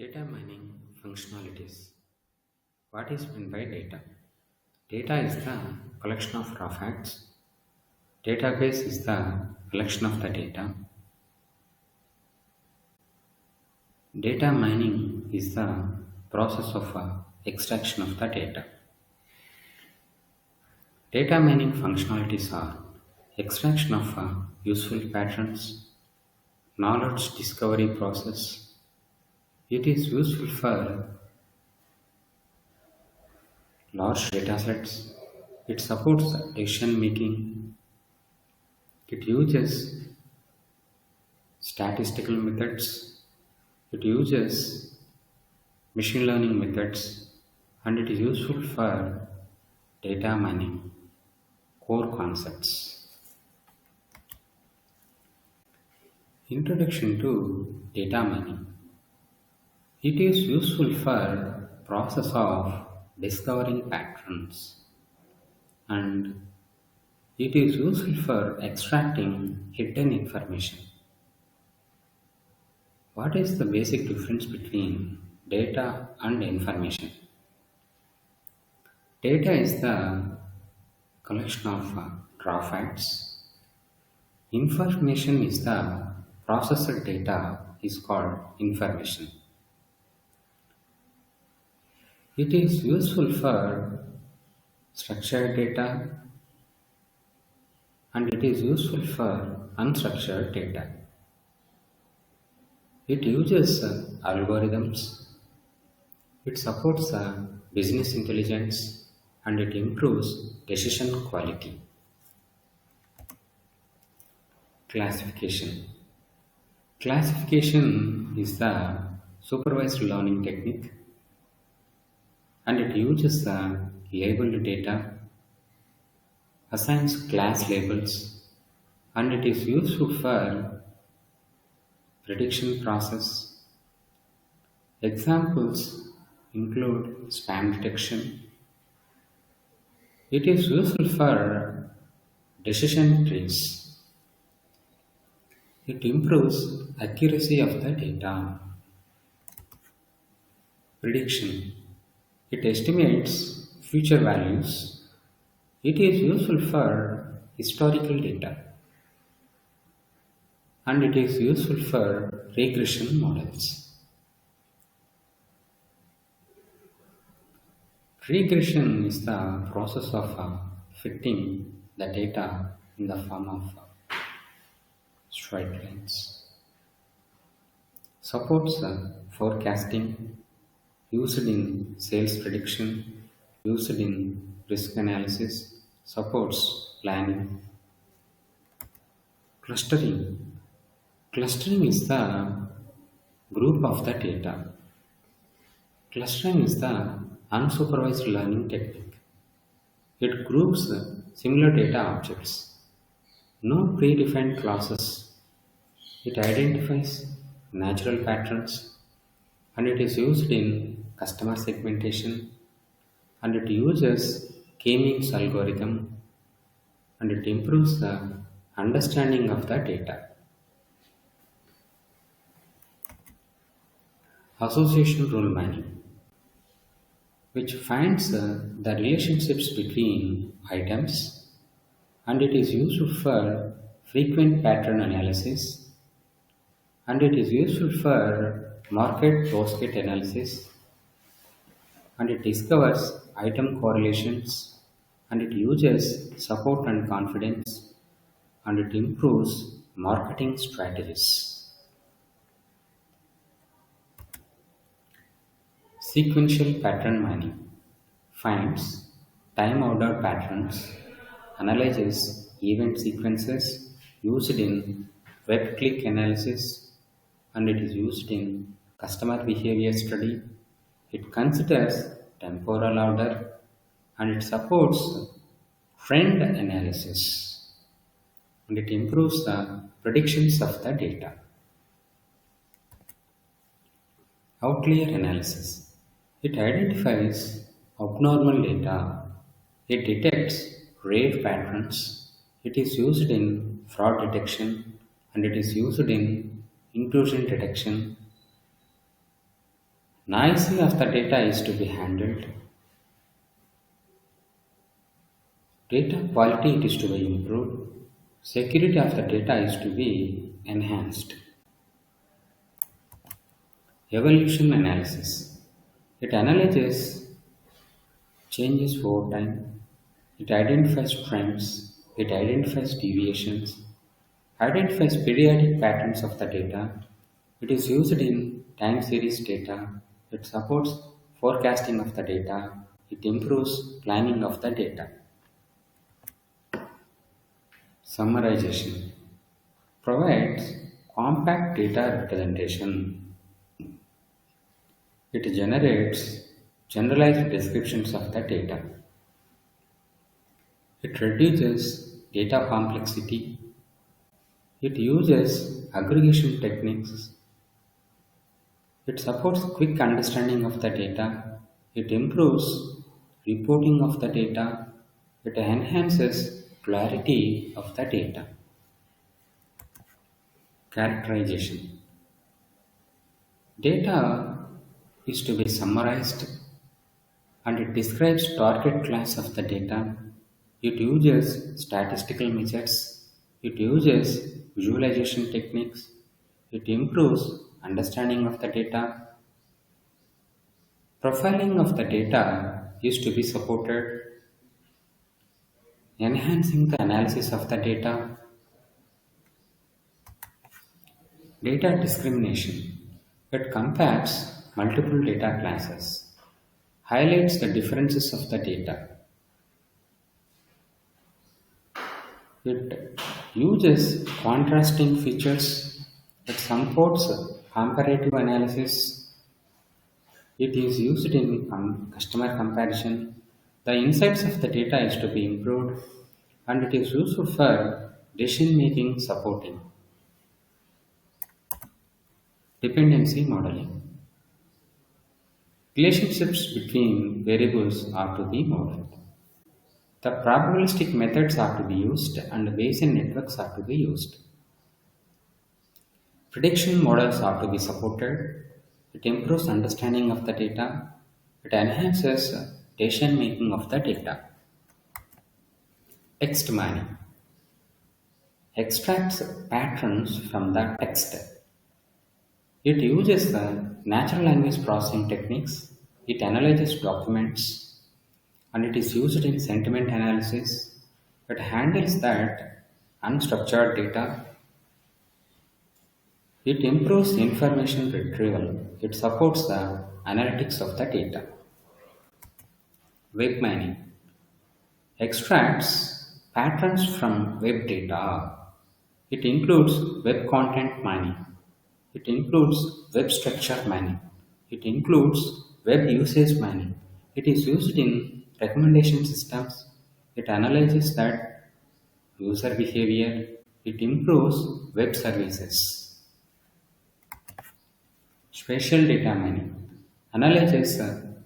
Data mining functionalities. What is meant by data? Data is the collection of raw facts. Database is the collection of the data. Data mining is the process of extraction of the data. Data mining functionalities are extraction of useful patterns, knowledge discovery process. It is useful for large datasets. It supports decision making. It uses statistical methods. It uses machine learning methods, and it is useful for data mining core concepts. Introduction to data mining. It is useful for process of discovering patterns, and it is useful for extracting hidden information. What is the basic difference between data and information? Data is the collection of raw facts. Information is the processed data is called information. It is useful for structured data and it is useful for unstructured data. It uses algorithms, it supports business intelligence, and it improves decision quality. Classification. Classification is the supervised learning technique and it uses labeled data, assigns class labels, and it is useful for prediction process. Examples include spam detection. It is useful for decision trees. It improves accuracy of the data. Prediction. It estimates future values. It is useful for historical data and it is useful for regression models. Regression is the process of fitting the data in the form of straight lines. Supports forecasting, used in sales prediction, used in risk analysis, supports planning. Clustering. Clustering is the group of the data. Clustering is the unsupervised learning technique. It groups similar data objects. No predefined classes. It identifies natural patterns and it is used in customer segmentation and it uses k-means algorithm and it improves the understanding of the data. Association rule mining, which finds the relationships between items and it is useful for frequent pattern analysis and it is useful for market basket analysis and it discovers item correlations and it uses support and confidence and it improves marketing strategies. Sequential pattern mining finds time-ordered patterns, analyzes event sequences used in web click analysis, and it is used in customer behavior study. It considers temporal order and it supports trend analysis and it improves the predictions of the data. Outlier analysis. It identifies abnormal data. It detects rare patterns. It is used in fraud detection and it is used in intrusion detection. Noisy of the data is to be handled. Data quality it is to be improved. Security of the data is to be enhanced. Evolution analysis. It analyzes changes over time. It identifies trends. It identifies deviations. Identifies periodic patterns of the data. It is used in time series data. It supports forecasting of the data. It improves planning of the data. Summarization provides compact data representation. It generates generalized descriptions of the data. It reduces data complexity. It uses aggregation techniques. It supports quick understanding of the data. It improves reporting of the data. It enhances clarity of the data. Characterization. Data is to be summarized and it describes target class of the data. It uses statistical methods. It uses visualization techniques. It improves understanding of the data. Profiling of the data is to be supported. Enhancing the analysis of the data. Data discrimination. It compares multiple data classes. Highlights the differences of the data. It uses contrasting features. It supports comparative analysis. It is used in customer comparison. The insights of the data is to be improved and it is useful for decision making supporting. Dependency modeling. Relationships between variables are to be modeled. The probabilistic methods are to be used and Bayesian networks are to be used. Prediction models are to be supported. It improves understanding of the data. It enhances decision making of the data. Text mining extracts patterns from the text. It uses the natural language processing techniques. It analyzes documents and it is used in sentiment analysis. It handles that unstructured data. It improves information retrieval. It supports the analytics of the data. Web mining extracts patterns from web data. It includes web content mining. It includes web structure mining. It includes web usage mining. It is used in recommendation systems. It analyzes that user behavior. It improves web services. Spatial data mining analyzes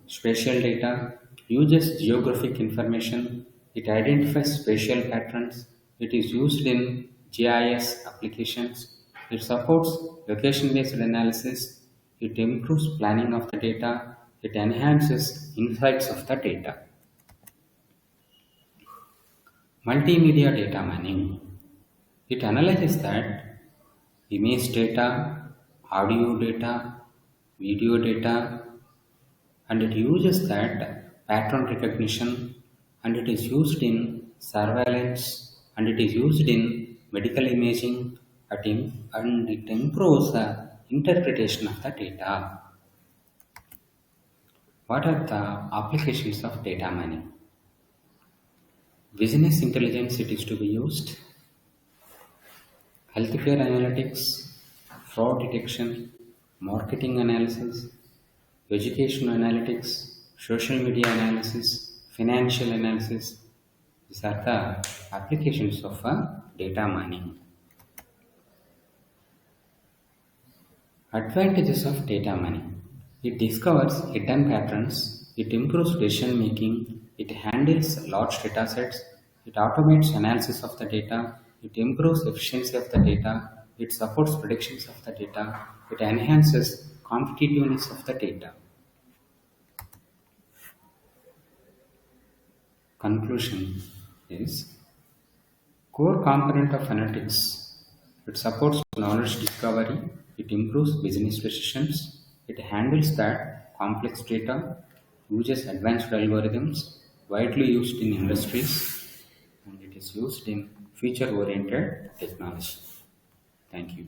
spatial data, uses geographic information. It identifies spatial patterns. It is used in GIS applications. It supports location-based analysis. It improves planning of the data. It enhances insights of the data. Multimedia data mining. It analyzes that image data, audio data, video data, and it uses that pattern recognition and it is used in surveillance and it is used in medical imaging and it improves the interpretation of the data. What are the applications of data mining? Business intelligence it is to be used. Healthcare analytics, fraud detection, marketing analysis, education analytics, social media analysis, financial analysis. These are the applications of data mining. Advantages of data mining. It discovers hidden patterns, it improves decision making, it handles large datasets, it automates analysis of the data, it improves efficiency of the data, it supports predictions of the data, it enhances competitiveness of the data. Conclusion is core component of analytics. It supports knowledge discovery, it improves business decisions, it handles that complex data, uses advanced algorithms, widely used in industries, and it is used in future oriented technology. Thank you.